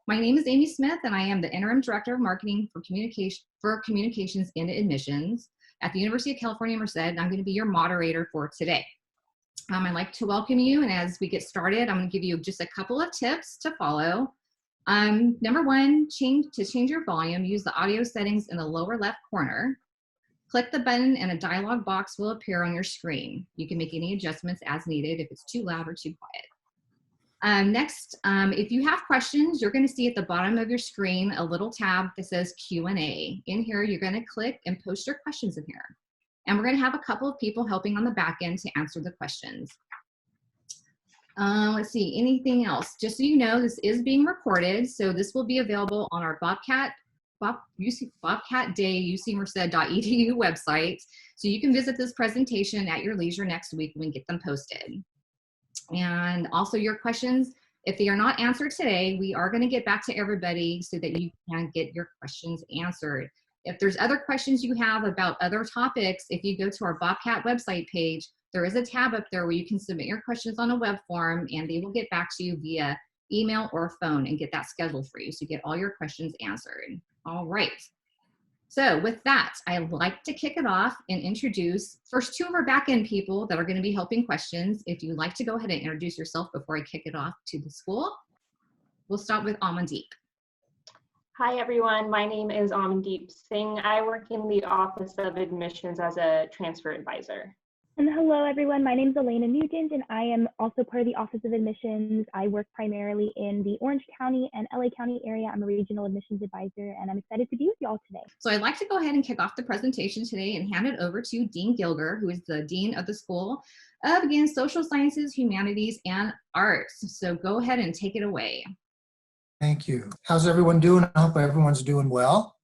My name is Amy Smith, and I am the Interim Director of Marketing for Communications and Admissions at the University of California, Merced, and I'm going to be your moderator for today. I'd like to welcome you, and as we get started, I'm going to give you just a couple of tips to follow. Number one, to change your volume, use the audio settings in the lower left corner. Click the button and a dialog box will appear on your screen. You can make any adjustments as needed if it's too loud or too quiet. Next, if you have questions, you're going to see at the bottom of your screen a little tab that says Q&A. In here, you're going to click and post your questions in here. And we're going to have a couple of people helping on the back end to answer the questions. Let's see, anything else? Just so you know, this is being recorded, so this will be available on our Bobcat Day ucmerced.edu website. So you can visit this presentation at your leisure next week when we get them posted. And also your questions, if they are not answered today, we are going to get back to everybody so that you can get your questions answered. If there's other questions you have about other topics, if you go to our Bobcat website page, there is a tab up there where you can submit your questions on a web form and they will get back to you via email or phone and get that scheduled for you so you get all your questions answered. All right. So with that, I'd like to kick it off and introduce first two of our back-end people that are going to be helping questions. If you'd like to go ahead and introduce yourself before I kick it off to the school, we'll start with Amandeep. Hi everyone, my name is Amandeep Singh. I work in the Office of Admissions as a transfer advisor. And hello everyone, my name is Elena Nugent and I am also part of the Office of Admissions. I work primarily in the Orange County and LA County area. I'm a regional admissions advisor and I'm excited to be with you all today. So I'd like to go ahead and kick off the presentation today and hand it over to Dean Gilger, who is the Dean of the School of, again, Social Sciences, Humanities, and Arts. So go ahead and take it away. Thank you. How's everyone doing? I hope everyone's doing well.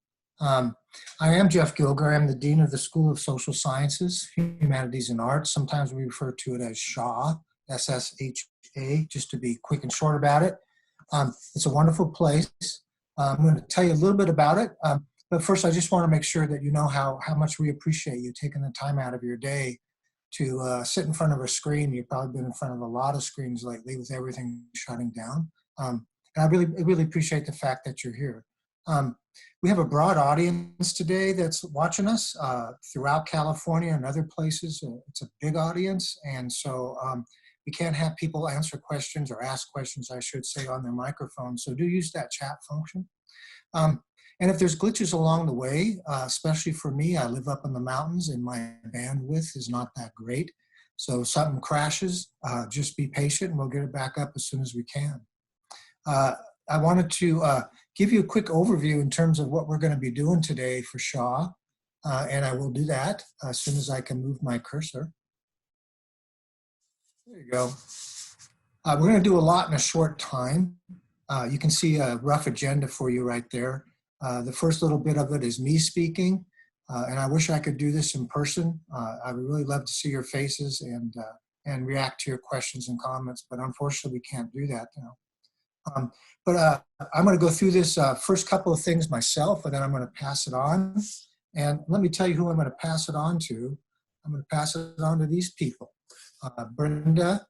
I am Jeff Gilger. I'm the Dean of the School of Social Sciences, Humanities and Arts. Sometimes we refer to it as SHA, S-S-H-A, just to be quick and short about it. It's a wonderful place. I'm going to tell you a little bit about it. But first, I just want to make sure that you know how much we appreciate you taking the time out of your day to sit in front of a screen. You've probably been in front of a lot of screens lately with everything shutting down. And I really appreciate the fact that you're here. We have a broad audience today that's watching us throughout California and other places. It's a big audience, and so we can't have people answer questions or ask questions, I should say, on their microphone. So do use that chat function. And if there's glitches along the way, especially for me, I live up in the mountains and my bandwidth is not that great. So if something crashes, just be patient and we'll get it back up as soon as we can. I wanted to give you a quick overview in terms of what we're going to be doing today for SHA, and I will do that as soon as I can move my cursor. There you go. We're going to do a lot in a short time. You can see a rough agenda for you right there. The first little bit of it is me speaking, and I wish I could do this in person. I would really love to see your faces and react to your questions and comments, but unfortunately we can't do that now. But I'm going to go through this first couple of things myself, and then I'm going to pass it on. And let me tell you who I'm going to pass it on to. I'm going to pass it on to these people, Brenda,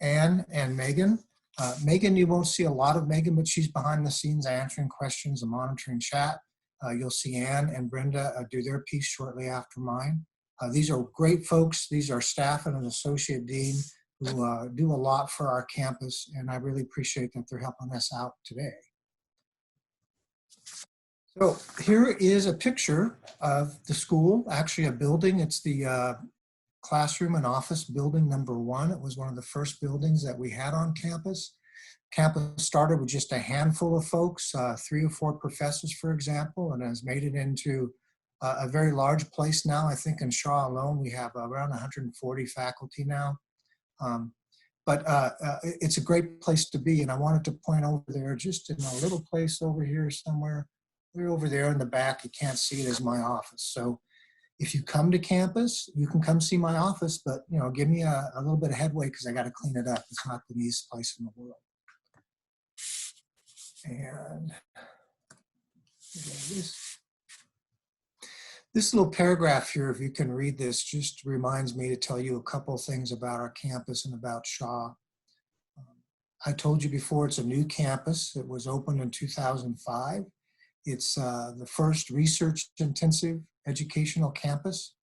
Anne, and Megan. Megan, you won't see a lot of Megan, but she's behind the scenes answering questions and monitoring chat. You'll see Anne and Brenda do their piece shortly after mine. These are great folks. These are staff and an associate dean who do a lot for our campus, and I really appreciate that they're helping us out today. So here is a picture of the school, actually a building. It's the classroom and office building number 1. It was one of the first buildings that we had on campus. Campus started with just a handful of folks, 3 or 4 professors, for example, and has made it into a very large place now. I think in Shaw alone, we have around 140 faculty now. But it's a great place to be, and I wanted to point over there, just in a little place over here somewhere. We're over there in the back. You can't see it as my office. So if you come to campus, you can come see my office, but give me a little bit of headway because I got to clean it up. It's not the neatest place in the world. And this little paragraph here, if you can read this, just reminds me to tell you a couple things about our campus and about Shaw. I told you before, it's a new campus. It was opened in 2005. It's the first research-intensive educational campus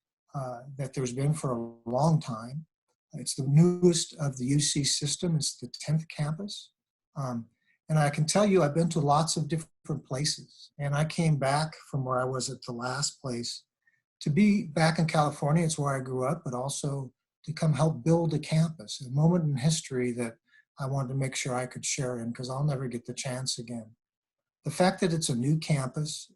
that there's been for a long time. It's the newest of the UC system. It's the 10th campus. And I can tell you, I've been to lots of different places. And I came back from where I was at the last place to be back in California. It's where I grew up, but also to come help build a campus, a moment in history that I wanted to make sure I could share in, because I'll never get the chance again. The fact that it's a new campus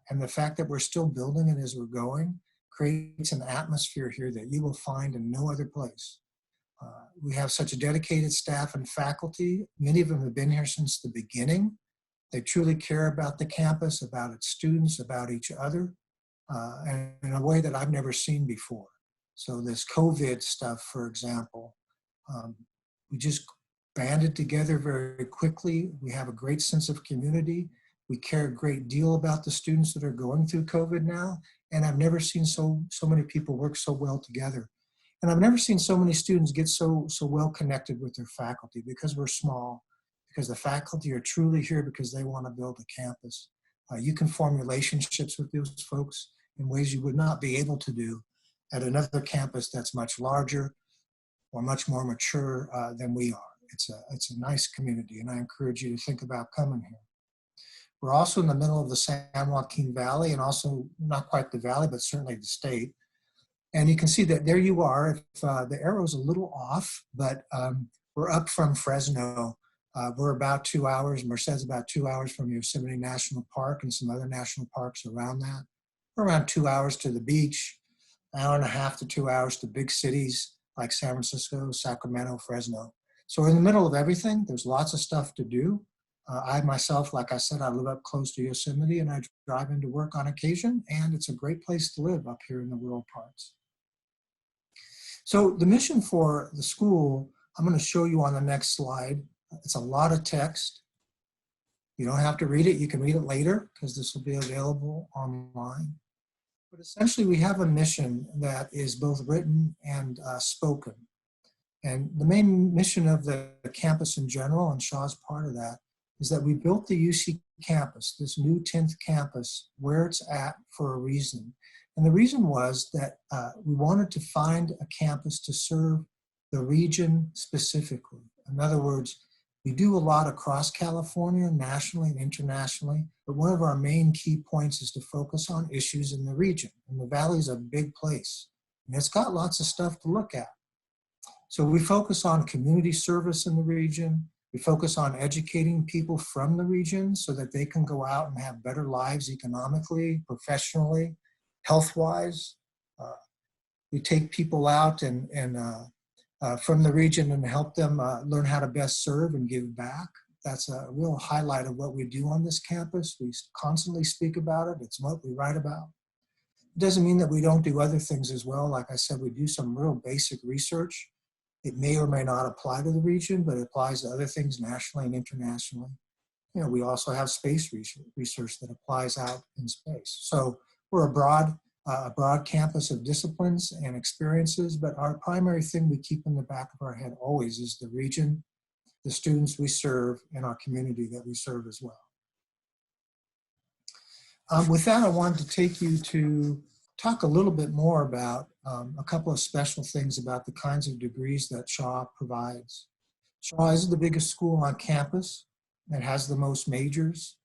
and the fact that we're still building it as we're going creates an atmosphere here that you will find in no other place. We have such a dedicated staff and faculty. Many of them have been here since the beginning. They truly care about the campus, about its students, about each other, and in a way that I've never seen before. So this COVID stuff, for example, we just banded together very quickly. We have a great sense of community. We care a great deal about the students that are going through COVID now. And I've never seen so many people work so well together. And I've never seen so many students get so well connected with their faculty, because we're small, because the faculty are truly here because they want to build a campus. You can form relationships with those folks in ways you would not be able to do at another campus that's much larger or much more mature than we are. It's a nice community, and I encourage you to think about coming here. We're also in the middle of the San Joaquin Valley, and also not quite the valley, but certainly the state. And you can see that there you are. If the arrow's a little off, but we're up from Fresno. We're about 2 hours. Merced's about 2 hours from Yosemite National Park and some other national parks around that. We're around 2 hours to the beach, an hour and a half to 2 hours to big cities like San Francisco, Sacramento, Fresno. So we're in the middle of everything. There's lots of stuff to do. I myself, like I said, I live up close to Yosemite, and I drive into work on occasion, and it's a great place to live up here in the rural parts. So the mission for the school, I'm going to show you on the next slide. It's a lot of text. You don't have to read it. You can read it later, because this will be available online. But essentially, we have a mission that is both written and spoken. And the main mission of the campus in general, and Shaw's part of that, is that we built the UC campus, this new 10th campus, where it's at for a reason. And the reason was that we wanted to find a campus to serve the region specifically. In other words, we do a lot across California, nationally and internationally, but one of our main key points is to focus on issues in the region. And the Valley is a big place, and it's got lots of stuff to look at. So we focus on community service in the region. We focus on educating people from the region so that they can go out and have better lives economically, professionally, health-wise. We take people out and from the region and help them learn how to best serve and give back. That's a real highlight of what we do on this campus. We constantly speak about it. It's what we write about. It doesn't mean that we don't do other things as well. Like I said, we do some real basic research. It may or may not apply to the region, but it applies to other things nationally and internationally. You know, we also have space research that applies out in space. So we're a broad campus of disciplines and experiences, but our primary thing we keep in the back of our head always is the region, the students we serve, and our community that we serve as well. With that, I wanted to take you to talk a little bit more about a couple of special things about the kinds of degrees that Shaw provides. Shaw is the biggest school on campus. It has the most majors.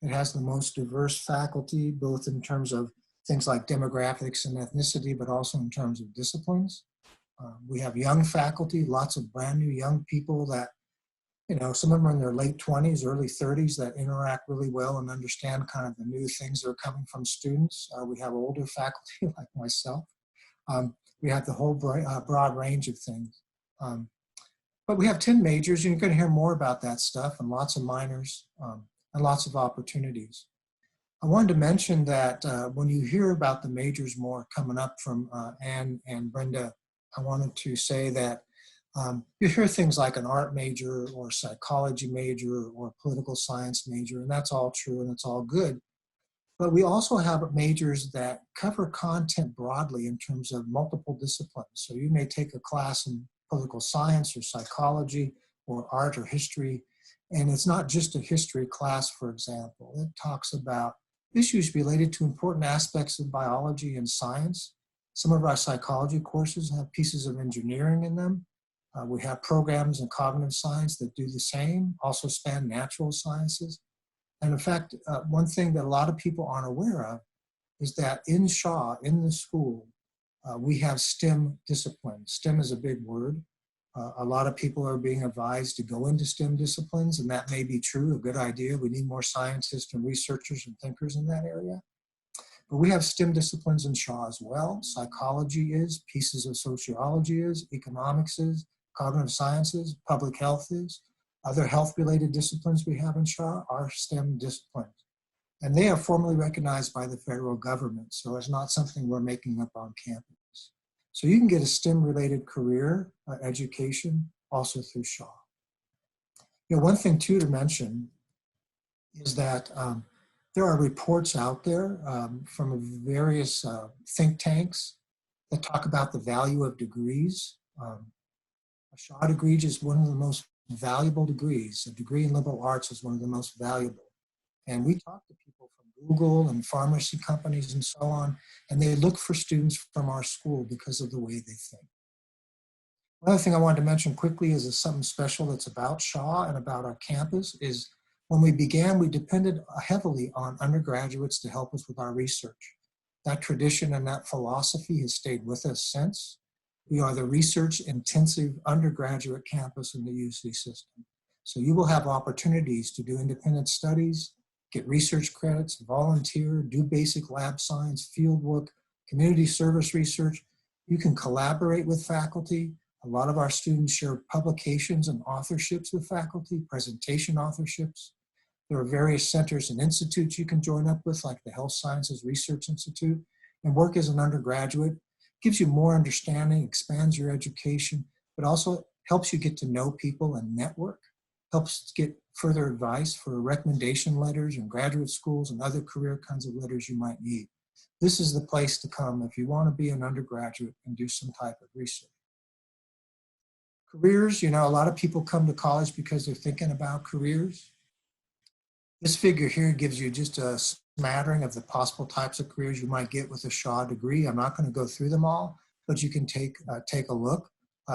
It has the most diverse faculty, both in terms of things like demographics and ethnicity, but also in terms of disciplines. We have young faculty, lots of brand new young people that, you know, some of them are in their late 20s, early 30s that interact really well and understand kind of the new things that are coming from students. We have older faculty like myself. We have the whole broad range of things. But we have 10 majors, and you're going to hear more about that stuff, and lots of minors and lots of opportunities. I wanted to mention that when you hear about the majors more coming up from Ann and Brenda, I wanted to say that you hear things like an art major or psychology major or political science major, and that's all true and it's all good. But we also have majors that cover content broadly in terms of multiple disciplines. So you may take a class in political science or psychology or art or history. And it's not just a history class, for example. It talks about issues related to important aspects of biology and science. Some of our psychology courses have pieces of engineering in them. We have programs in cognitive science that do the same, also span natural sciences. And in fact, one thing that a lot of people aren't aware of is that in Shaw, in the school, we have STEM disciplines. STEM is a big word. A lot of people are being advised to go into STEM disciplines, and that may be true, a good idea. We need more scientists and researchers and thinkers in that area. But we have STEM disciplines in Shaw as well. Psychology is, pieces of sociology is, economics is, cognitive sciences, public health is. Other health-related disciplines we have in Shaw are STEM disciplines. And they are formally recognized by the federal government, so it's not something we're making up on campus. So you can get a STEM-related career education also through Shaw. You know, one thing too to mention is that there are reports out there from various think tanks that talk about the value of degrees. A Shaw degree is one of the most valuable degrees. A degree in liberal arts is one of the most valuable. And we talk to people from Google and pharmacy companies and so on, and they look for students from our school because of the way they think. Another thing I wanted to mention quickly is something special that's about Shaw and about our campus is when we began, we depended heavily on undergraduates to help us with our research. That tradition and that philosophy has stayed with us since. We are the research-intensive undergraduate campus in the UC system. So you will have opportunities to do independent studies, get research credits, volunteer, do basic lab science, field work, community service research. You can collaborate with faculty. A lot of our students share publications and authorships with faculty, presentation authorships. There are various centers and institutes you can join up with, like the Health Sciences Research Institute, and work as an undergraduate. Gives you more understanding, expands your education, but also helps you get to know people and network, helps get further advice for recommendation letters and graduate schools and other career kinds of letters you might need. This is the place to come if you want to be an undergraduate and do some type of research. Careers, you know, a lot of people come to college because they're thinking about careers. This figure here gives you just a smattering of the possible types of careers you might get with a Shaw degree. I'm not going to go through them all, but you can take a look.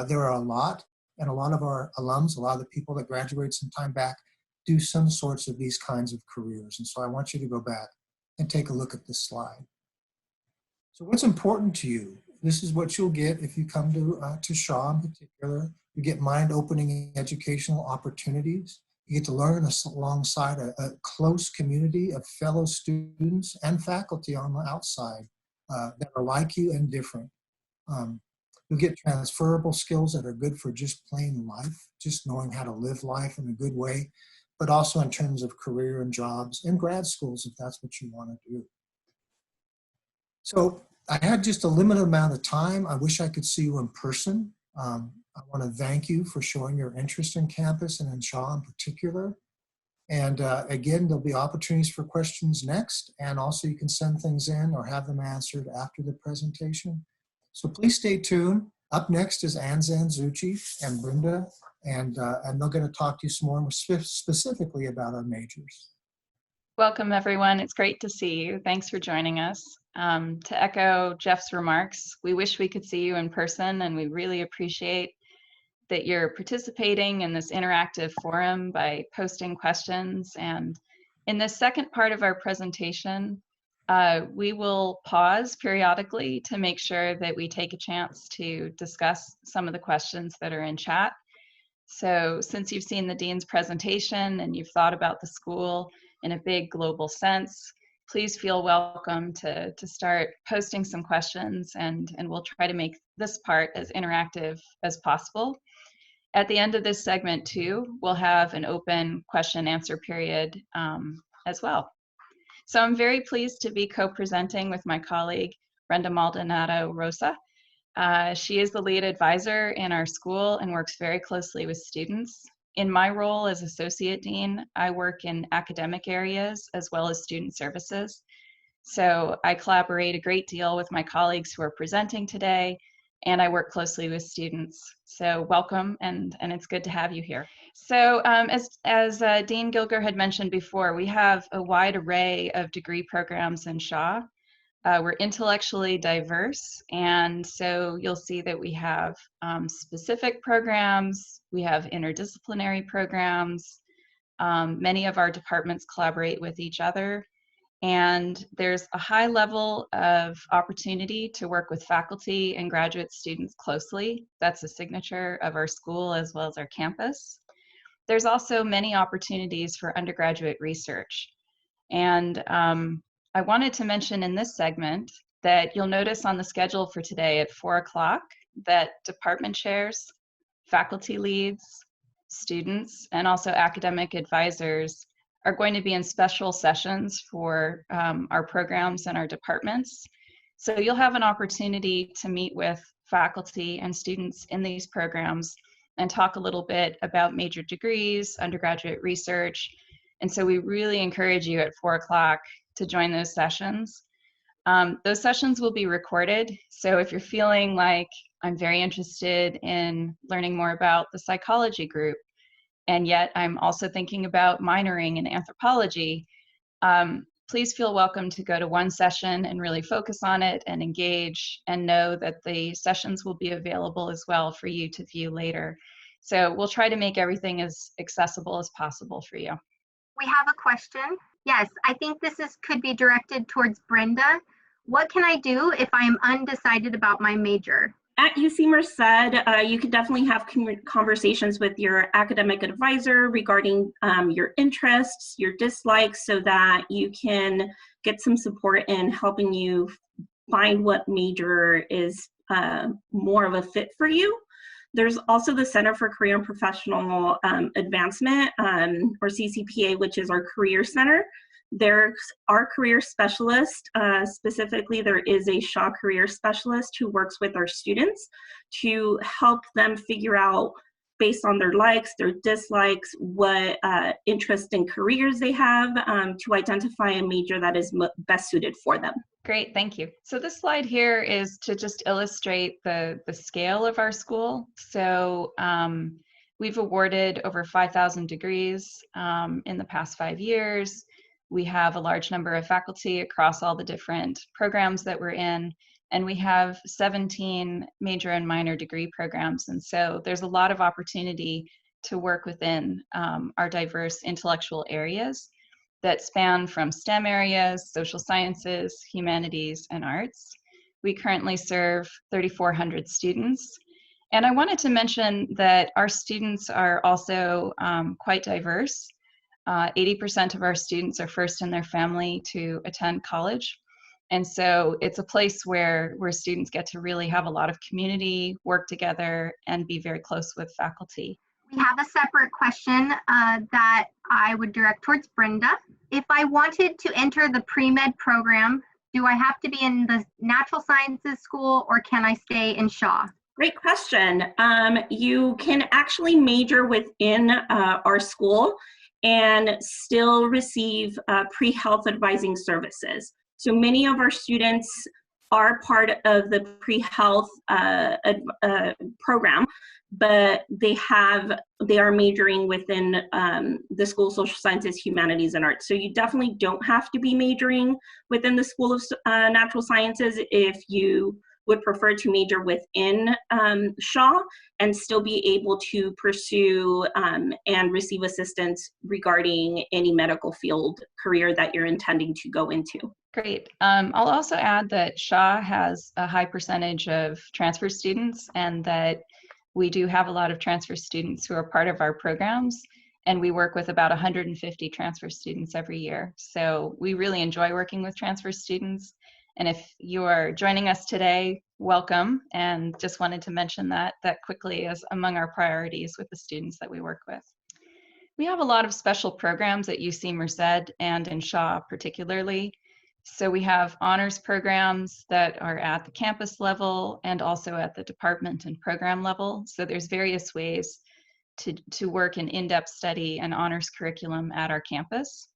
There are a lot, and a lot of our alums, a lot of the people that graduate some time back, do some sorts of these kinds of careers. And so I want you to go back and take a look at this slide. So what's important to you? This is what you'll get if you come to Shaw in particular. You get mind-opening educational opportunities. You get to learn alongside a close community of fellow students and faculty on the outside that are like you and different. You'll get transferable skills that are good for just plain life, just knowing how to live life in a good way, but also in terms of career and jobs and grad schools if that's what you want to do. So I had just a limited amount of time. I wish I could see you in person. I want to thank you for showing your interest in campus and in Shaw in particular. And again, there'll be opportunities for questions next, and also you can send things in or have them answered after the presentation. So please stay tuned. Up next is Ann Zanzucci and Brenda, and they're going to talk to you some more specifically about our majors. Welcome, everyone. It's great to see you. Thanks for joining us. To echo Jeff's remarks, we wish we could see you in person, and we really appreciate that you're participating in this interactive forum by posting questions. And in this second part of our presentation, we will pause periodically to make sure that we take a chance to discuss some of the questions that are in chat. So since you've seen the Dean's presentation and you've thought about the school in a big global sense, please feel welcome to start posting some questions, and we'll try to make this part as interactive as possible. At the end of this segment too, we'll have an open question and answer period as well. So I'm very pleased to be co-presenting with my colleague, Brenda Maldonado Rosa. She is the lead advisor in our school and works very closely with students. In my role as Associate Dean, I work in academic areas as well as student services. So I collaborate a great deal with my colleagues who are presenting today, and I work closely with students. So welcome, and it's good to have you here. So as Dean Gilger had mentioned before, we have a wide array of degree programs in Shaw. We're intellectually diverse, and so you'll see that we have specific programs, we have interdisciplinary programs, many of our departments collaborate with each other, and there's a high level of opportunity to work with faculty and graduate students closely. That's a signature of our school as well as our campus. There's also many opportunities for undergraduate research. And I wanted to mention in this segment that you'll notice on the schedule for today at 4 o'clock that department chairs, faculty leads, students, and also academic advisors are going to be in special sessions for our programs and our departments. So you'll have an opportunity to meet with faculty and students in these programs and talk a little bit about major degrees, undergraduate research. And so we really encourage you at 4 o'clock to join those sessions. Those sessions will be recorded. So if you're feeling like I'm very interested in learning more about the psychology group, and yet I'm also thinking about minoring in anthropology, please feel welcome to go to one session and really focus on it and engage, and know that the sessions will be available as well for you to view later. So we'll try to make everything as accessible as possible for you. We have a question. Yes, I think this could be directed towards Brenda. What can I do if I am undecided about my major? At UC Merced, you can definitely have conversations with your academic advisor regarding your interests, your dislikes, so that you can get some support in helping you find what major is more of a fit for you. There's also the Center for Career and Professional Advancement, or CCPA, which is our career center. There's our career specialist. Specifically, there is a Shaw career specialist who works with our students to help them figure out, based on their likes, their dislikes, what interest in careers they have, to identify a major that is best suited for them. Great, thank you. So this slide here is to just illustrate the scale of our school. So we've awarded over 5,000 degrees in the past 5 years. We have a large number of faculty across all the different programs that we're in, and we have 17 major and minor degree programs. And so there's a lot of opportunity to work within our diverse intellectual areas that span from STEM areas, social sciences, humanities, and arts. We currently serve 3,400 students. And I wanted to mention that our students are also quite diverse. 80% of our students are first in their family to attend college. And so it's a place where students get to really have a lot of community, work together, and be very close with faculty. We have a separate question that I would direct towards Brenda. If I wanted to enter the pre-med program, do I have to be in the natural sciences school, or can I stay in Shaw? Great question. You can actually major within our school and still receive pre-health advising services. So many of our students are part of the pre-health program, but they are majoring within the School of Social Sciences, Humanities, and Arts. So you definitely don't have to be majoring within the School of Natural Sciences if you would prefer to major within Shaw and still be able to pursue and receive assistance regarding any medical field career that you're intending to go into. Great. I'll also add that Shaw has a high percentage of transfer students, and that we do have a lot of transfer students who are part of our programs, and we work with about 150 transfer students every year. So we really enjoy working with transfer students. And if you are joining us today, welcome, and just wanted to mention that quickly as among our priorities with the students that we work with. We have a lot of special programs at UC Merced and in Shaw particularly. So we have honors programs that are at the campus level and also at the department and program level. So there's various ways to work in in-depth study and honors curriculum at our campus.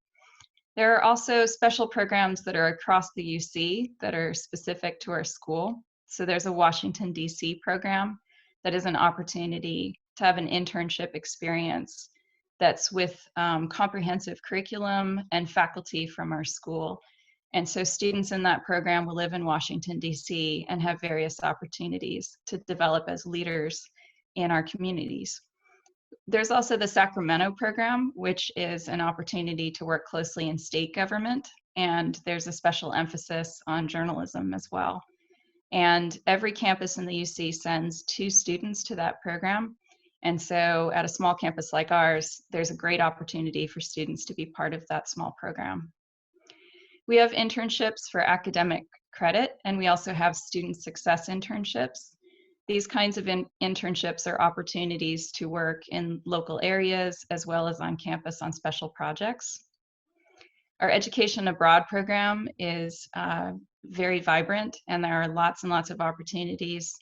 There are also special programs that are across the UC that are specific to our school. So there's a Washington, D.C. program that is an opportunity to have an internship experience that's with comprehensive curriculum and faculty from our school. And so students in that program will live in Washington, D.C. and have various opportunities to develop as leaders in our communities. There's also the Sacramento program, which is an opportunity to work closely in state government, and there's a special emphasis on journalism as well. And every campus in the UC sends 2 students to that program. And so at a small campus like ours, there's a great opportunity for students to be part of that small program. We have internships for academic credit, and we also have student success internships. These kinds of internships are opportunities to work in local areas as well as on campus on special projects. Our education abroad program is very vibrant, and there are lots and lots of opportunities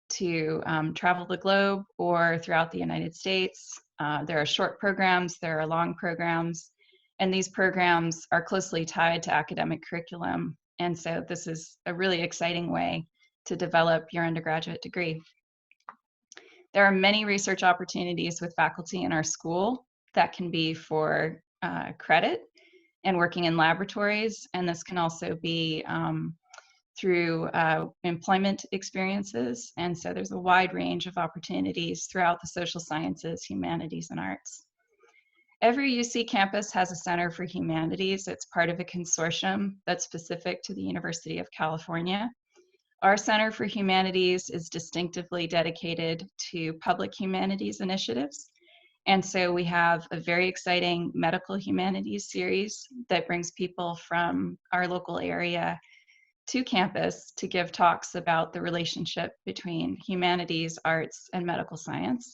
to travel the globe or throughout the United States. There are short programs, there are long programs, and these programs are closely tied to academic curriculum. And so this is a really exciting way to develop your undergraduate degree. There are many research opportunities with faculty in our school that can be for credit and working in laboratories, and this can also be through employment experiences. And so there's a wide range of opportunities throughout the social sciences, humanities, and arts. Every UC campus has a Center for Humanities. It's part of a consortium that's specific to the University of California. Our Center for Humanities is distinctively dedicated to public humanities initiatives. And so we have a very exciting medical humanities series that brings people from our local area to campus to give talks about the relationship between humanities, arts, and medical science.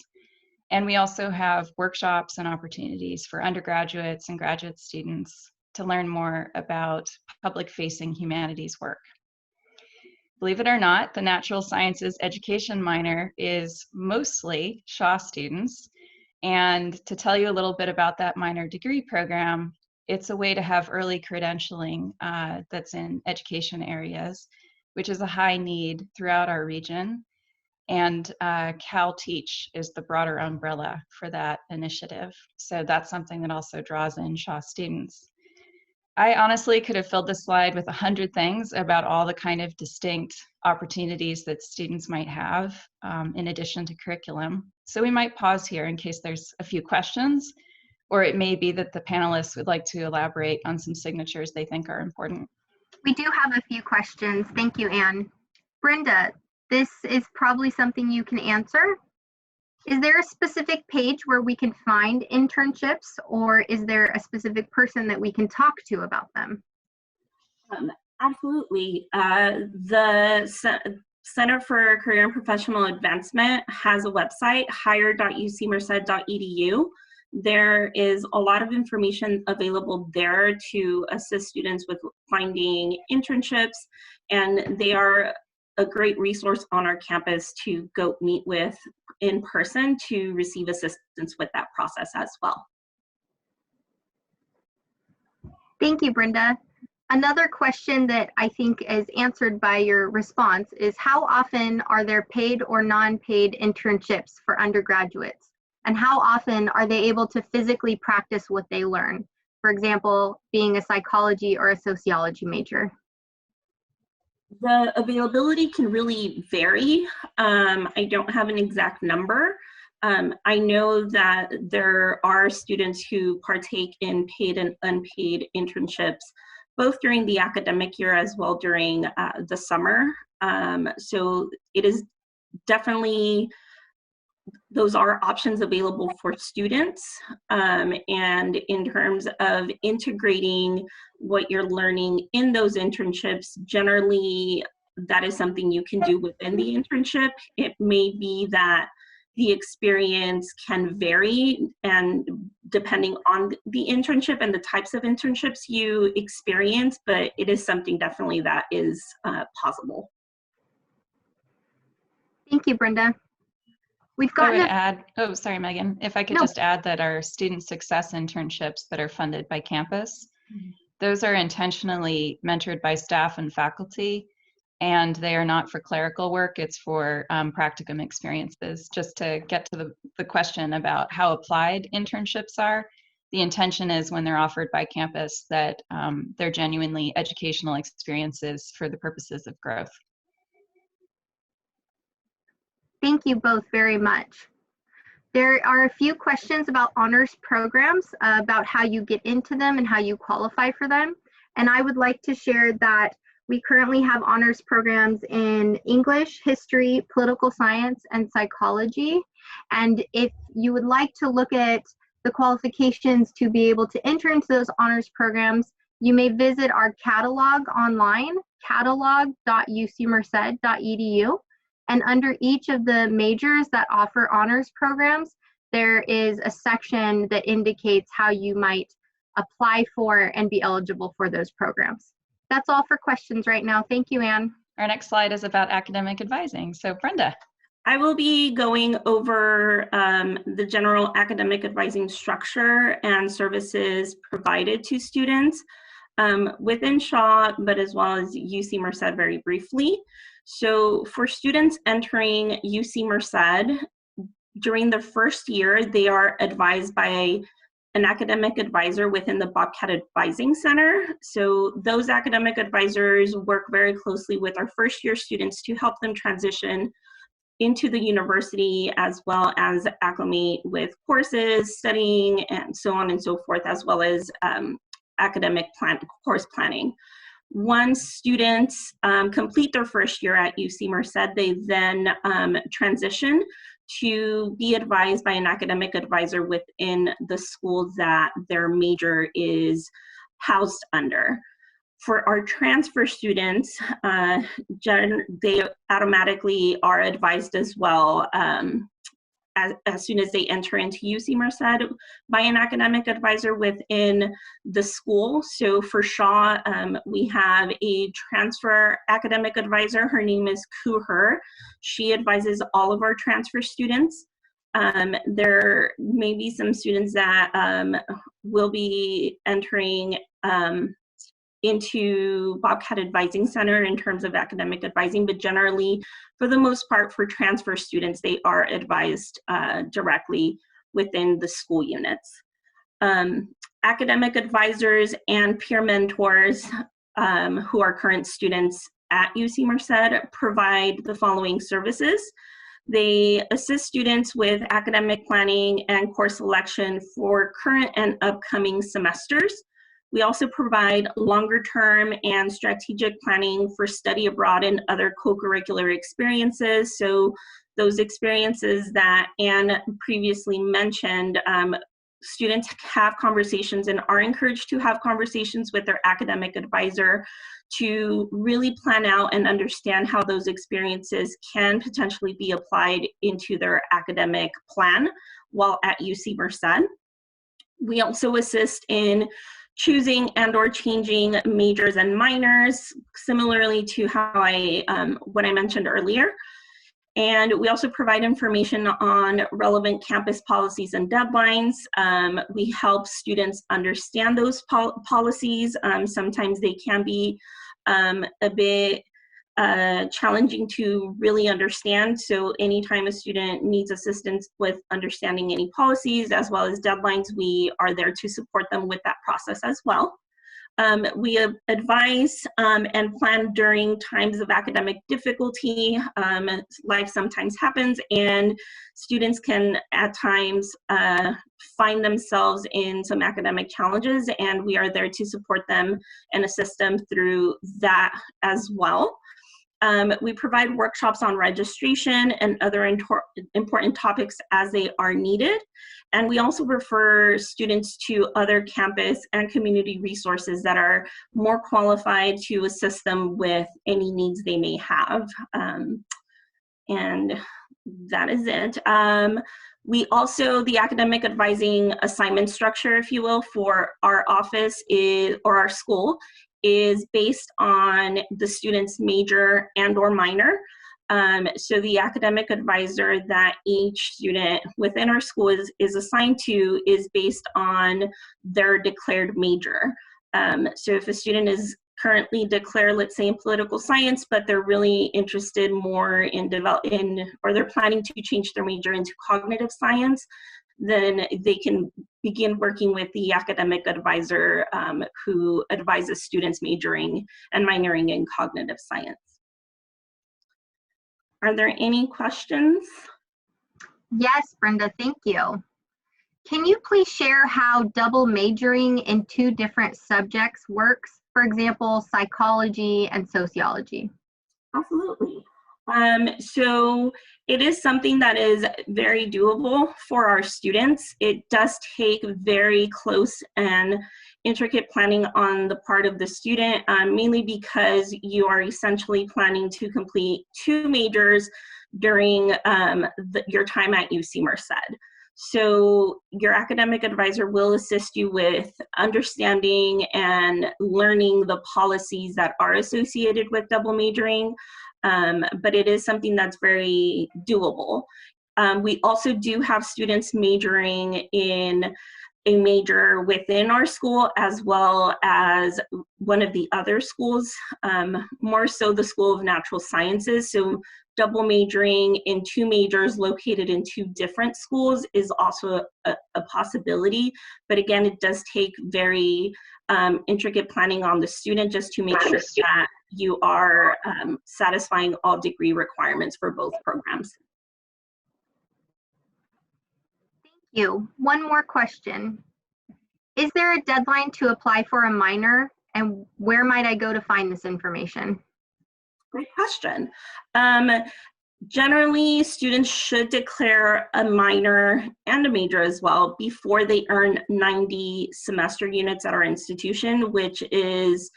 And we also have workshops and opportunities for undergraduates and graduate students to learn more about public-facing humanities work. Believe it or not, the natural sciences education minor is mostly Shaw students. And to tell you a little bit about that minor degree program, it's a way to have early credentialing that's in education areas, which is a high need throughout our region. And Cal Teach is the broader umbrella for that initiative. So that's something that also draws in Shaw students. I honestly could have filled this slide with 100 things about all the kind of distinct opportunities that students might have in addition to curriculum. So we might pause here in case there's a few questions, or it may be that the panelists would like to elaborate on some signatures they think are important. We do have a few questions. Thank you, Anne. Brenda, this is probably something you can answer. Is there a specific page where we can find internships, or is there a specific person that we can talk to about them? Absolutely. The Center for Career and Professional Advancement has a website, hire.ucmerced.edu. There is a lot of information available there to assist students with finding internships, and they are a great resource on our campus to go meet with in person to receive assistance with that process as well. Thank you, Brenda. Another question that I think is answered by your response is, how often are there paid or non-paid internships for undergraduates? And how often are they able to physically practice what they learn? For example, being a psychology or a sociology major. The availability can really vary. I don't have an exact number. I know that there are students who partake in paid and unpaid internships, both during the academic year as well during the summer. So it is definitely, those are options available for students. And in terms of integrating what you're learning in those internships, generally that is something you can do within the internship. It may be that the experience can vary, and depending on the internship and the types of internships you experience, but it is something definitely that is possible. Thank you, Brenda. We've I gotten would add, oh, sorry, Megan, if I could just add that our student success internships that are funded by campus, those are intentionally mentored by staff and faculty and they are not for clerical work. It's for practicum experiences. Just to get to the question about how applied internships are, the intention is when they're offered by campus that they're genuinely educational experiences for the purposes of growth. Thank you both very much. There are a few questions about honors programs, about how you get into them and how you qualify for them. And I would like to share that we currently have honors programs in English, history, political science, and psychology. And if you would like to look at the qualifications to be able to enter into those honors programs, you may visit our catalog online, catalog.ucmerced.edu. And under each of the majors that offer honors programs, there is a section that indicates how you might apply for and be eligible for those programs. That's all for questions right now. Thank you, Anne. Our next slide is about academic advising. So Brenda. I will be going over the general academic advising structure and services provided to students within Shaw, but as well as UC Merced very briefly. So for students entering UC Merced, during the first year, they are advised by an academic advisor within the Bobcat Advising Center. So those academic advisors work very closely with our first year students to help them transition into the university, as well as acclimate with courses, studying, and so on and so forth, as well as academic course planning. Once students complete their first year at UC Merced, they then transition to be advised by an academic advisor within the school that their major is housed under. For our transfer students, they automatically are advised as well as soon as they enter into UC Merced by an academic advisor within the school. So for Shaw, we have a transfer academic advisor. Her name is Kuher. She advises all of our transfer students. There may be some students that will be entering into Bobcat Advising Center in terms of academic advising, but generally, for the most part, for transfer students, they are advised directly within the school units. Academic advisors and peer mentors who are current students at UC Merced provide the following services. They assist students with academic planning and course selection for current and upcoming semesters. We also provide longer-term and strategic planning for study abroad and other co-curricular experiences. So those experiences that Anne previously mentioned, students have conversations and are encouraged to have conversations with their academic advisor to really plan out and understand how those experiences can potentially be applied into their academic plan while at UC Merced. We also assist in choosing and or changing majors and minors, similarly to how what I mentioned earlier. And we also provide information on relevant campus policies and deadlines. We help students understand those policies. Sometimes they can be a bit challenging to really understand. So anytime a student needs assistance with understanding any policies as well as deadlines, we are there to support them with that process as well. We advise and plan during times of academic difficulty. Life sometimes happens and students can at times find themselves in some academic challenges, and we are there to support them and assist them through that as well. We provide workshops on registration and other important topics as they are needed. And we also refer students to other campus and community resources that are more qualified to assist them with any needs they may have. And that is it. We also, the academic advising assignment structure, if you will, for our office or our school is based on the student's major and or minor. So the academic advisor that each student within our school is assigned to is based on their declared major. So if a student is currently declare, let's say, in political science, but they're really interested more in or they're planning to change their major into cognitive science, then they can begin working with the academic advisor who advises students majoring and minoring in cognitive science. Are there any questions? Yes, Brenda, thank you. Can you please share how double majoring in 2 different subjects works? For example, psychology and sociology. Absolutely. So it is something that is very doable for our students. It does take very close and intricate planning on the part of the student, mainly because you are essentially planning to complete 2 majors during your time at UC Merced. So your academic advisor will assist you with understanding and learning the policies that are associated with double majoring, but it is something that's very doable. We also do have students majoring in a major within our school as well as one of the other schools, more so the School of Natural Sciences. So double majoring in 2 majors located in 2 different schools is also a possibility. But again, it does take very intricate planning on the student just to make sure that you are satisfying all degree requirements for both programs. Thank you. One more question. Is there a deadline to apply for a minor, and where might I go to find this information? Great question. Generally, students should declare a minor and a major as well before they earn 90 semester units at our institution, which is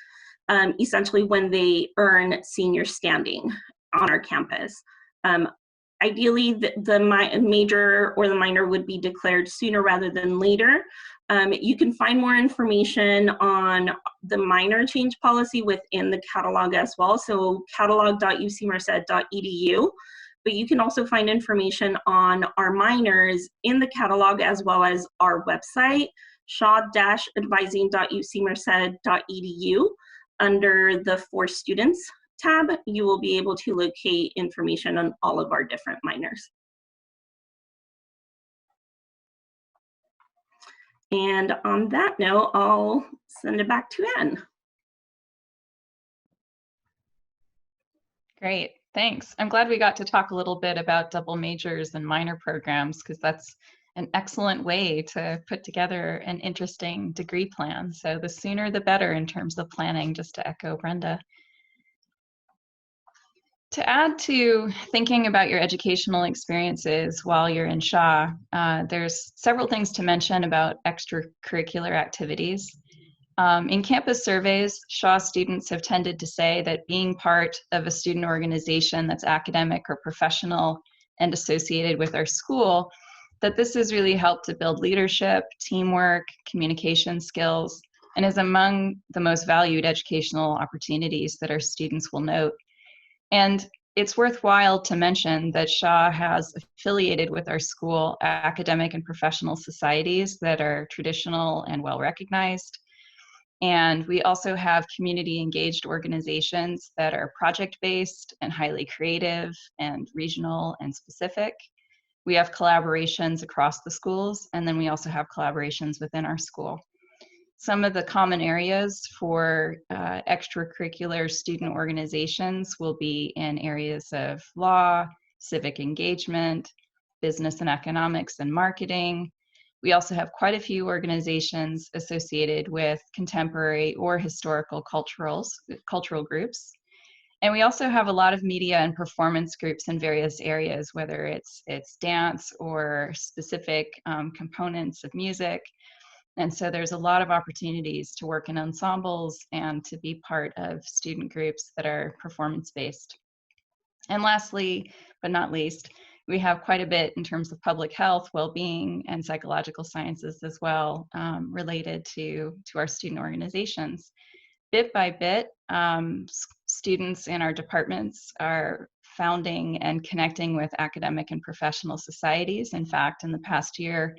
essentially when they earn senior standing on our campus. Ideally, the major or the minor would be declared sooner rather than later. You can find more information on the minor change policy within the catalog as well, so catalog.ucmerced.edu. But you can also find information on our minors in the catalog as well as our website, shaw-advising.ucmerced.edu. Under the For Students tab, you will be able to locate information on all of our different minors. And on that note, I'll send it back to Anne. Great, thanks. I'm glad we got to talk a little bit about double majors and minor programs, because that's an excellent way to put together an interesting degree plan. So the sooner the better in terms of planning, just to echo Brenda. To add to thinking about your educational experiences while you're in Shaw, there's several things to mention about extracurricular activities. In campus surveys, Shaw students have tended to say that being part of a student organization that's academic or professional and associated with our school, that this has really helped to build leadership, teamwork, communication skills, and is among the most valued educational opportunities that our students will note. And it's worthwhile to mention that Shaw has affiliated with our school academic and professional societies that are traditional and well recognized. And we also have community engaged organizations that are project-based and highly creative and regional and specific. We have collaborations across the schools, and then we also have collaborations within our school. Some of the common areas for extracurricular student organizations will be in areas of law, civic engagement, business and economics and marketing. We also have quite a few organizations associated with contemporary or historical cultural groups. And we also have a lot of media and performance groups in various areas, whether it's dance or specific components of music. And so there's a lot of opportunities to work in ensembles and to be part of student groups that are performance-based. And lastly, but not least, we have quite a bit in terms of public health, well-being, and psychological sciences as well, related to our student organizations. Bit by bit, students in our departments are founding and connecting with academic and professional societies. In fact, in the past year,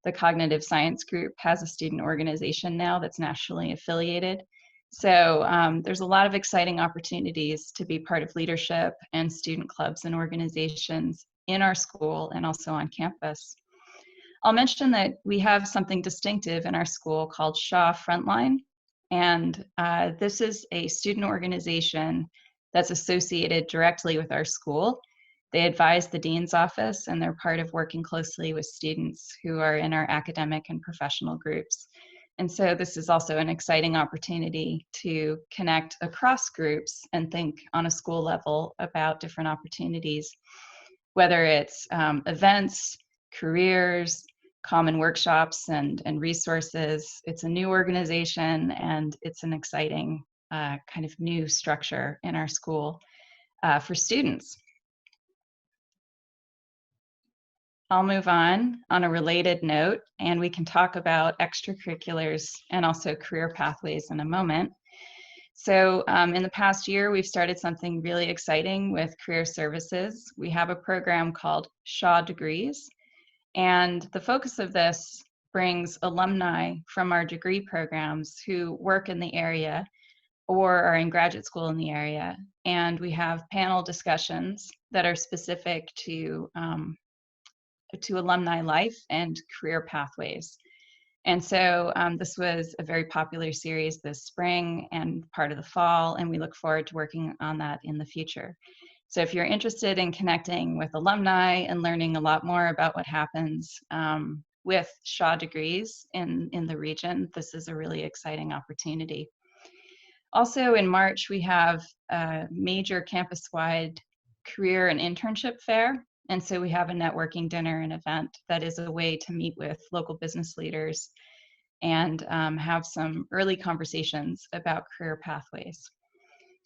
the Cognitive Science Group has a student organization now that's nationally affiliated. So there's a lot of exciting opportunities to be part of leadership and student clubs and organizations in our school and also on campus. I'll mention that we have something distinctive in our school called Shaw Frontline. And this is a student organization that's associated directly with our school. They advise the dean's office, and they're part of working closely with students who are in our academic and professional groups. And so this is also an exciting opportunity to connect across groups and think on a school level about different opportunities, whether it's events, careers, common workshops, and resources. It's a new organization, and it's an exciting kind of new structure in our school for students. I'll move on a related note, and we can talk about extracurriculars and also career pathways in a moment. So in the past year, we've started something really exciting with career services. We have a program called Shaw Degrees, and the focus of this brings alumni from our degree programs who work in the area or are in graduate school in the area. And we have panel discussions that are specific to alumni life and career pathways. And so this was a very popular series this spring and part of the fall, and we look forward to working on that in the future. So if you're interested in connecting with alumni and learning a lot more about what happens with Shaw Degrees in the region, this is a really exciting opportunity. Also in March, we have a major campus-wide career and internship fair. And so we have a networking dinner and event that is a way to meet with local business leaders and have some early conversations about career pathways.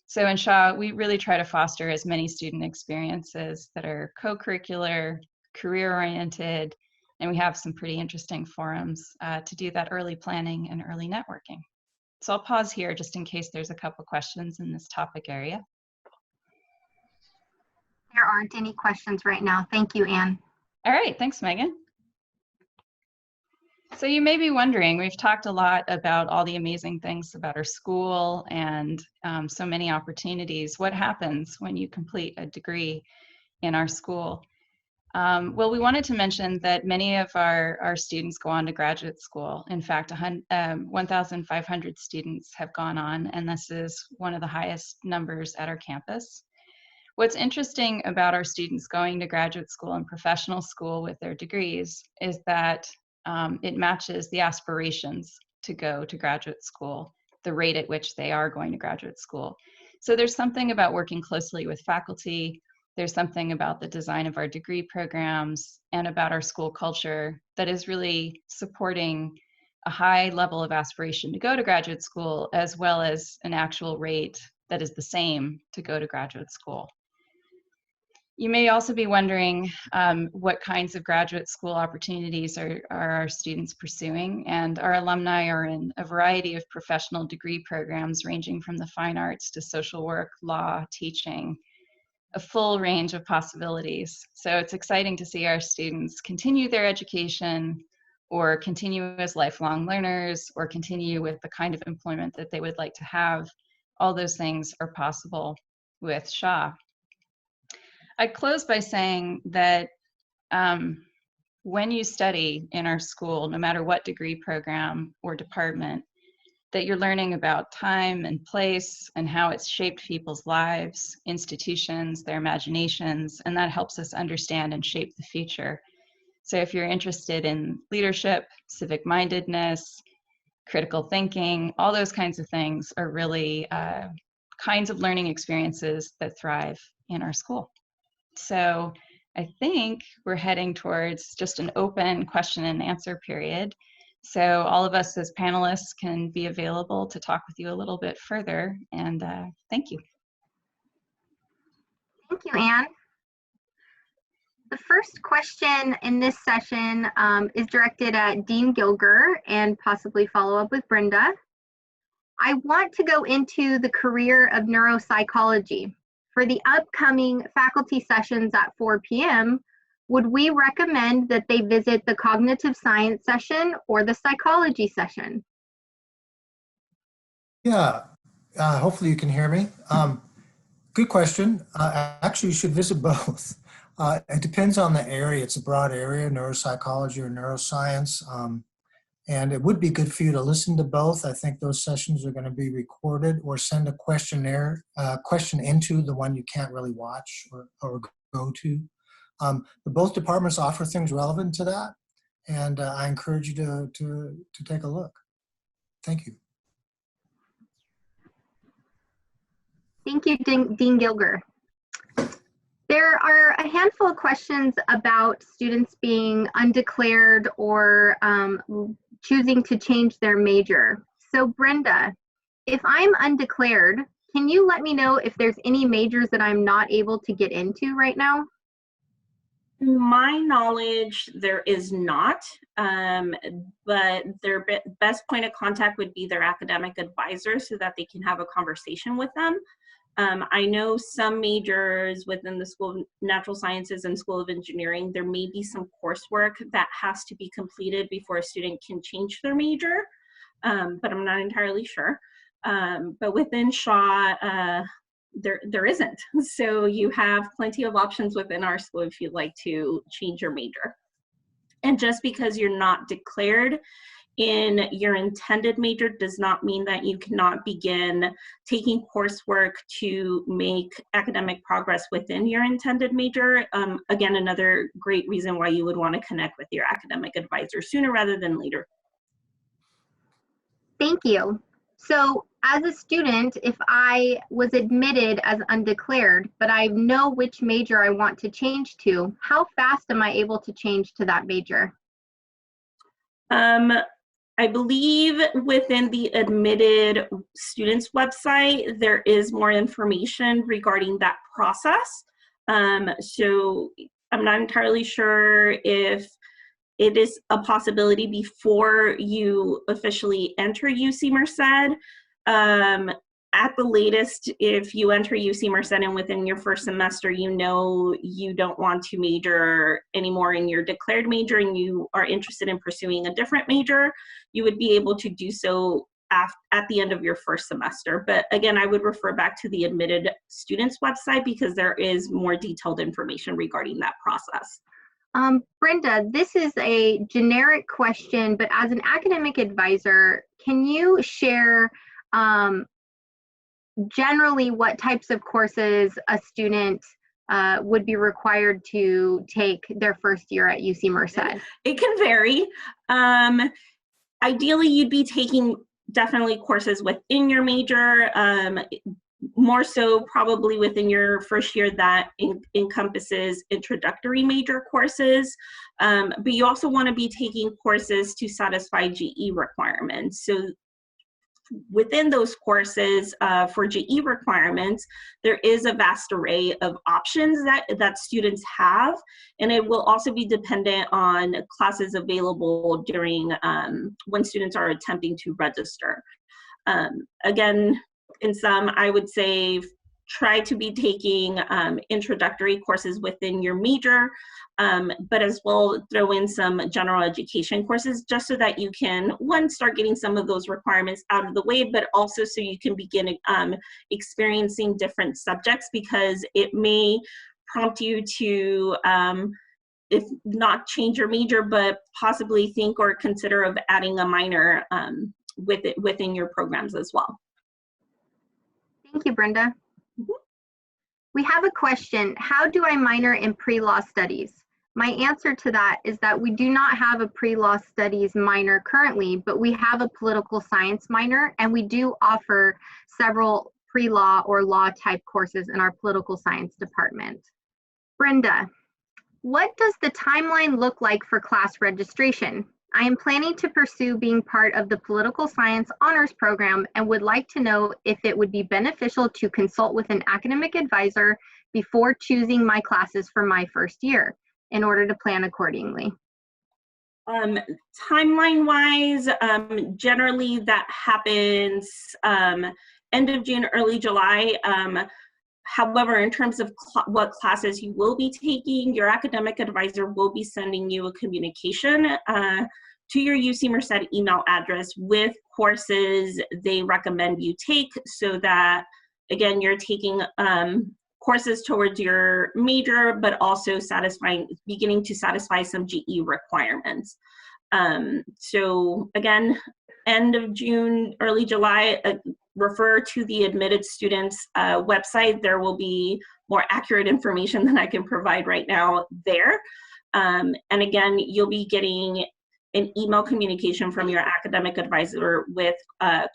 So in Shaw, we really try to foster as many student experiences that are co-curricular, career-oriented, and we have some pretty interesting forums to do that early planning and early networking. So I'll pause here just in case there's a couple questions in this topic area. There aren't any questions right now. Thank you, Anne. All right, thanks, Megan. So you may be wondering, we've talked a lot about all the amazing things about our school and so many opportunities. What happens when you complete a degree in our school? Well, we wanted to mention that many of our students go on to graduate school. In fact, 1,500 students have gone on, and this is one of the highest numbers at our campus. What's interesting about our students going to graduate school and professional school with their degrees is that it matches the aspirations to go to graduate school, the rate at which they are going to graduate school. So there's something about working closely with faculty, there's something about the design of our degree programs and about our school culture that is really supporting a high level of aspiration to go to graduate school, as well as an actual rate that is the same to go to graduate school. You may also be wondering what kinds of graduate school opportunities are our students pursuing, and our alumni are in a variety of professional degree programs ranging from the fine arts to social work, law, teaching, a full range of possibilities. So it's exciting to see our students continue their education or continue as lifelong learners or continue with the kind of employment that they would like to have. All those things are possible with Shaw. I'd close by saying that when you study in our school, no matter what degree program or department, that you're learning about time and place and how it's shaped people's lives, institutions, their imaginations, and that helps us understand and shape the future. So if you're interested in leadership, civic-mindedness, critical thinking, all those kinds of things are really kinds of learning experiences that thrive in our school. So I think we're heading towards just an open question and answer period. So all of us as panelists can be available to talk with you a little bit further, and thank you. Thank you, Anne. The first question in this session is directed at Dean Gilger and possibly follow up with Brenda. I want to go into the career of neuropsychology. For the upcoming faculty sessions at 4 p.m., would we recommend that they visit the cognitive science session or the psychology session? Yeah, Hopefully you can hear me. Good question. Actually, you should visit both. It depends on the area. It's a broad area, neuropsychology or neuroscience. And it would be good for you to listen to both. I think those sessions are going to be recorded, or send a question into the one you can't really watch or go to. But both departments offer things relevant to that. And I encourage you to take a look. Thank you. Thank you, Dean Gilger. There are a handful of questions about students being undeclared or choosing to change their major. So Brenda, if I'm undeclared, can you let me know if there's any majors that I'm not able to get into right now? My knowledge, there is not, but their best point of contact would be their academic advisor so that they can have a conversation with them. I know some majors within the School of Natural Sciences and School of Engineering, there may be some coursework that has to be completed before a student can change their major, but I'm not entirely sure. But within Shaw, there isn't. So you have plenty of options within our school if you'd like to change your major. And just because you're not declared in your intended major does not mean that you cannot begin taking coursework to make academic progress within your intended major. Again, another great reason why you would want to connect with your academic advisor sooner rather than later. Thank you. So as a student, if I was admitted as undeclared, but I know which major I want to change to, how fast am I able to change to that major? I believe within the admitted students website, there is more information regarding that process. So I'm not entirely sure if it is a possibility before you officially enter UC Merced. At the latest, if you enter UC Merced and within your first semester, you know you don't want to major anymore in your declared major and you are interested in pursuing a different major, you would be able to do so at the end of your first semester. But again, I would refer back to the admitted students website because there is more detailed information regarding that process. Brenda, this is a generic question, but as an academic advisor, can you share generally what types of courses a student would be required to take their first year at UC Merced? It can vary. Ideally, you'd be taking definitely courses within your major, more so probably within your first year that encompasses introductory major courses, but you also want to be taking courses to satisfy GE requirements. So within those courses for GE requirements, there is a vast array of options that students have, and it will also be dependent on classes available during when students are attempting to register. Again, in some, I would say try to be taking introductory courses within your major, but as well throw in some general education courses just so that you can, one, start getting some of those requirements out of the way, but also so you can begin experiencing different subjects, because it may prompt you to, if not change your major, but possibly think or consider of adding a minor within your programs as well. Thank you, Brenda. We have a question. How do I minor in pre-law studies? My answer to that is that we do not have a pre-law studies minor currently, but we have a political science minor, and we do offer several pre-law or law type courses in our political science department. Brenda, what does the timeline look like for class registration? I am planning to pursue being part of the political science honors program and would like to know if it would be beneficial to consult with an academic advisor before choosing my classes for my first year in order to plan accordingly. Timeline-wise, generally that happens end of June, early July. However, in terms of what classes you will be taking, your academic advisor will be sending you a communication to your UC Merced email address with courses they recommend you take, so that, again, you're taking courses towards your major, but also beginning to satisfy some GE requirements. So again, end of June, early July, refer to the admitted students website. There will be more accurate information than I can provide right now there. And again, you'll be getting an email communication from your academic advisor with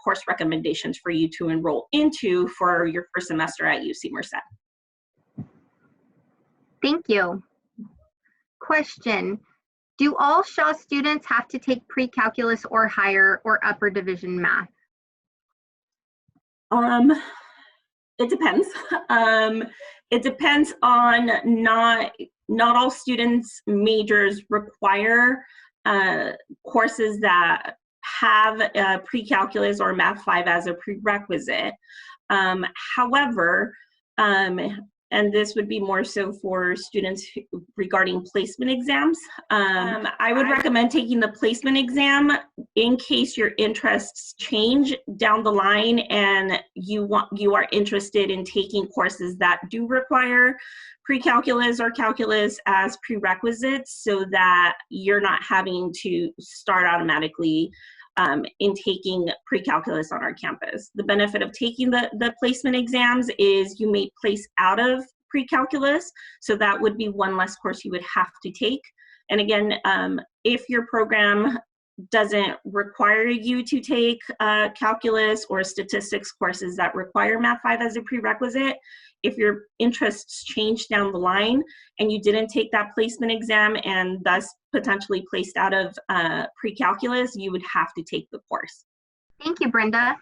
course recommendations for you to enroll into for your first semester at UC Merced. Thank you. Question. Do all Shaw students have to take pre-calculus or higher or upper division math? It depends. It depends on not all students' majors require courses that have pre-calculus or math 5 as a prerequisite. However, and this would be more so for students regarding placement exams. I would recommend taking the placement exam in case your interests change down the line and you are interested in taking courses that do require pre-calculus or calculus as prerequisites, so that you're not having to start automatically in taking pre-calculus on our campus. The benefit of taking the placement exams is you may place out of pre-calculus, so that would be one less course you would have to take. And again, if your program doesn't require you to take calculus or statistics courses that require Math 5 as a prerequisite, if your interests change down the line and you didn't take that placement exam and thus potentially placed out of pre-calculus, you would have to take the course. Thank you, Brenda.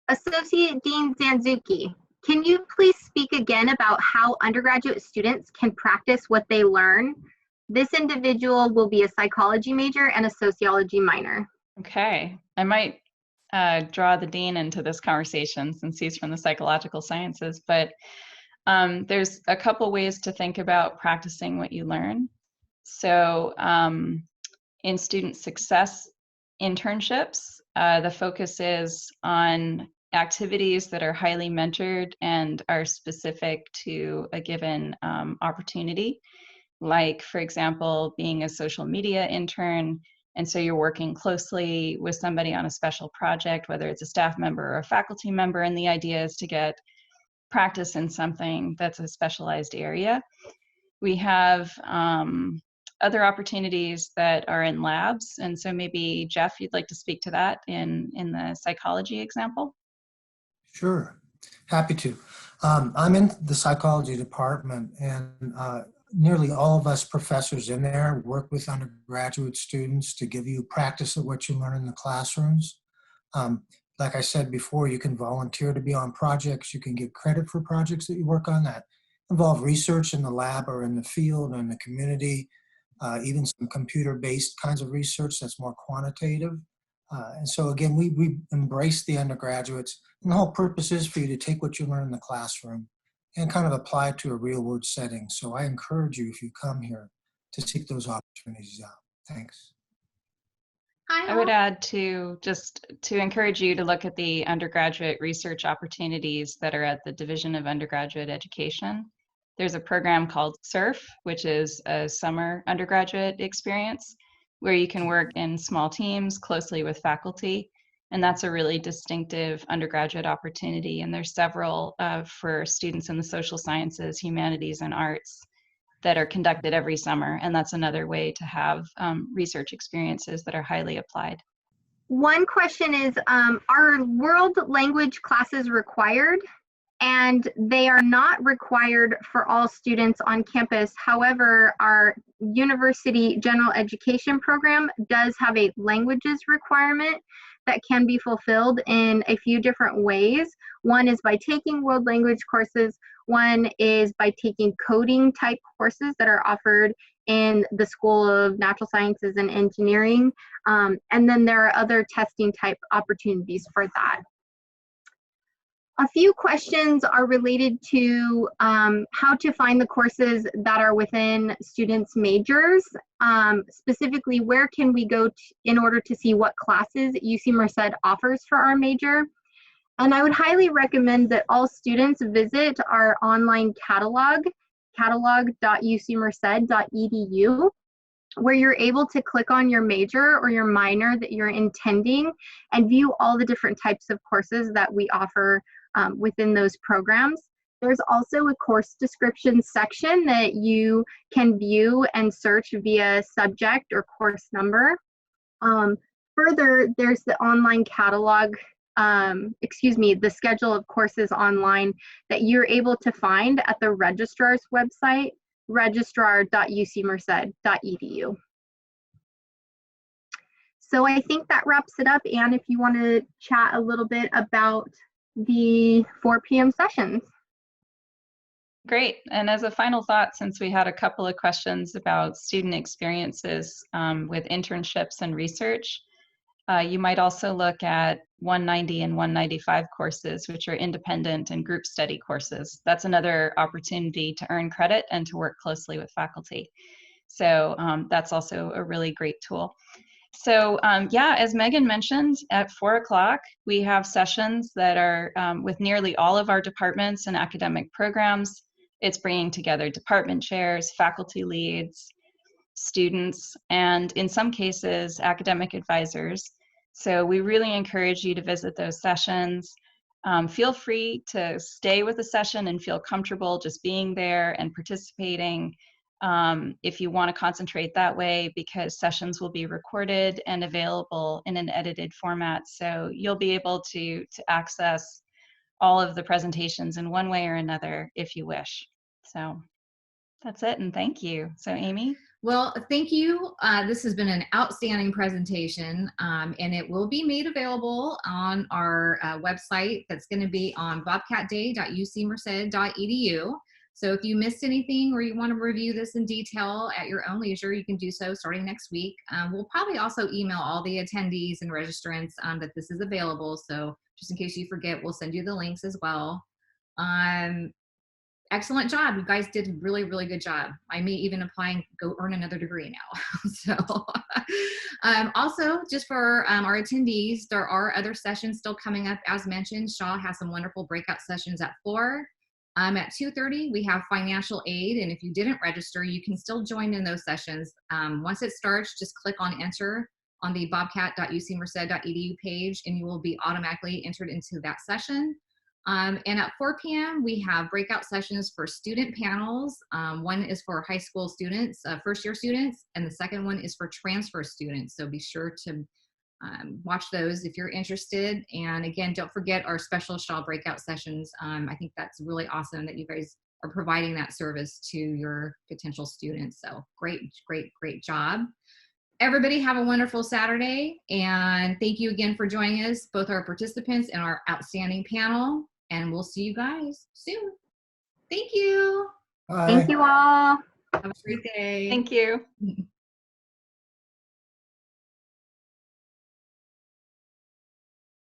Associate Dean Zanzuki, can you please speak again about how undergraduate students can practice what they learn? This individual will be a psychology major and a sociology minor. Okay, I might draw the dean into this conversation since he's from the psychological sciences, but there's a couple ways to think about practicing what you learn. So in student success internships, the focus is on activities that are highly mentored and are specific to a given opportunity. Like, for example, being a social media intern, and so you're working closely with somebody on a special project, whether it's a staff member or a faculty member, and the idea is to get practice in something that's a specialized area. We have other opportunities that are in labs, and so maybe, Jeff, you'd like to speak to that in the psychology example? Sure, happy to. I'm in the psychology department, and nearly all of us professors in there work with undergraduate students to give you practice of what you learn in the classrooms. Like I said before, you can volunteer to be on projects. You can get credit for projects that you work on that involve research in the lab or in the field or in the community, even some computer-based kinds of research that's more quantitative. And so again, we embrace the undergraduates, and the whole purpose is for you to take what you learn in the classroom and kind of apply it to a real world setting. So I encourage you, if you come here, to seek those opportunities out. Thanks. I would add just to encourage you to look at the undergraduate research opportunities that are at the Division of Undergraduate Education. There's a program called SURF, which is a summer undergraduate experience where you can work in small teams closely with faculty. And that's a really distinctive undergraduate opportunity. And there's several for students in the social sciences, humanities, and arts that are conducted every summer. And that's another way to have research experiences that are highly applied. One question is, are world language classes required? And they are not required for all students on campus. However, our university general education program does have a languages requirement that can be fulfilled in a few different ways. One is by taking world language courses. One is by taking coding type courses that are offered in the School of Natural Sciences and Engineering. And then there are other testing type opportunities for that. A few questions are related to how to find the courses that are within students' majors. Specifically, where can we go in order to see what classes UC Merced offers for our major? And I would highly recommend that all students visit our online catalog, catalog.ucmerced.edu, where you're able to click on your major or your minor that you're intending and view all the different types of courses that we offer within those programs. There's also a course description section that you can view and search via subject or course number. Further, there's the online catalog, the schedule of courses online that you're able to find at the registrar's website, registrar.ucmerced.edu. So I think that wraps it up. Anne, if you want to chat a little bit about the 4 p.m. sessions. Great. And as a final thought, since we had a couple of questions about student experiences with internships and research, you might also look at 190 and 195 courses, which are independent and group study courses. That's another opportunity to earn credit and to work closely with faculty. So that's also a really great tool. So yeah, as Megan mentioned, at 4 o'clock, we have sessions that are with nearly all of our departments and academic programs. It's bringing together department chairs, faculty leads, students, and in some cases, academic advisors. So we really encourage you to visit those sessions. Feel free to stay with the session and feel comfortable just being there and participating. If you want to concentrate that way, because sessions will be recorded and available in an edited format. So you'll be able to access all of the presentations in one way or another if you wish. So that's it, and thank you. So Amy? Well, thank you. This has been an outstanding presentation, and it will be made available on our website. That's going to be on bobcatday.ucmerced.edu. So if you missed anything or you want to review this in detail at your own leisure, you can do so starting next week. We'll probably also email all the attendees and registrants that this is available. So just in case you forget, we'll send you the links as well. Excellent job. You guys did a really, really good job. I may even apply and go earn another degree now. So also, just for our attendees, there are other sessions still coming up. As mentioned, Shaw has some wonderful breakout sessions at 4. At 2:30, we have financial aid. And if you didn't register, you can still join in those sessions. Once it starts, just click on enter on the bobcat.ucmerced.edu page, and you will be automatically entered into that session. And at 4 p.m., we have breakout sessions for student panels. One is for high school students, first-year students, and the second one is for transfer students. So be sure to watch those if you're interested. And again, don't forget our special Shaw breakout sessions. I think that's really awesome that you guys are providing that service to your potential students. So great, great, great job. Everybody have a wonderful Saturday, and thank you again for joining us, both our participants and our outstanding panel, and we'll see you guys soon. Thank you. Bye. Thank you all. Have a great day. Thank you.